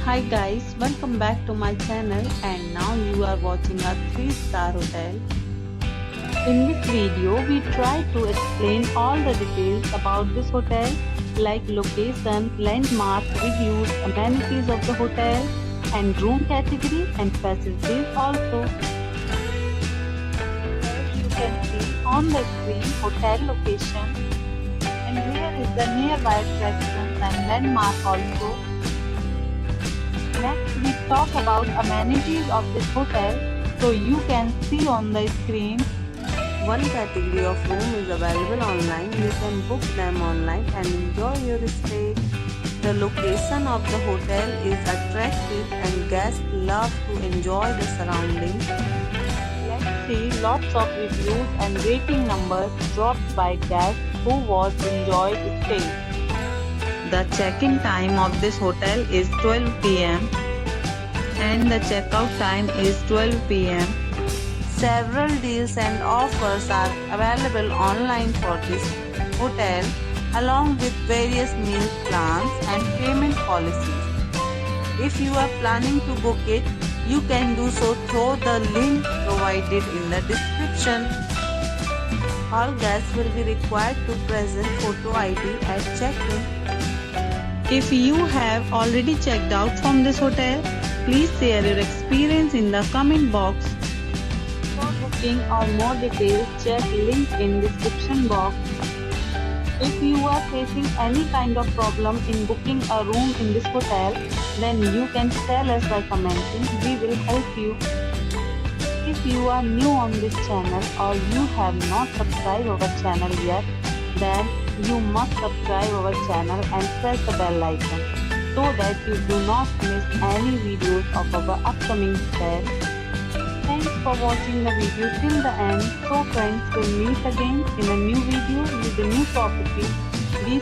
Hi guys, welcome back to my channel and now you are watching a 3-star hotel. In this video, we try to explain all the details about this hotel like location, landmark, reviews, amenities of the hotel and room category and facilities also. As you can see on the screen, hotel location and here is the nearby attractions and landmark also. Next, we talk about amenities of this hotel. So you can see on the screen. One category of room is available online. You can book them online and enjoy your stay. The location of the hotel is attractive and guests love to enjoy the surroundings. Let's see lots of reviews and rating numbers dropped by guests who was enjoyed stay. The check-in time of this hotel is 12 p.m. and the check-out time is 12 p.m. Several deals and offers are available online for this hotel along with various meal plans and payment policies. If you are planning to book it, you can do so through the link provided in the description. All guests will be required to present photo ID at check-in. If you have already checked out from this hotel, please share your experience in the comment box. For booking or more details, check link in description box. If you are facing any kind of problem in booking a room in this hotel, then you can tell us by commenting. We will help you. If you are new on this channel or you have not subscribed our channel yet, then you must subscribe our channel and press the bell icon so that you do not miss any videos of our upcoming hotel. Thanks for watching the video till the end. So friends, we'll meet again in a new video with a new property. Be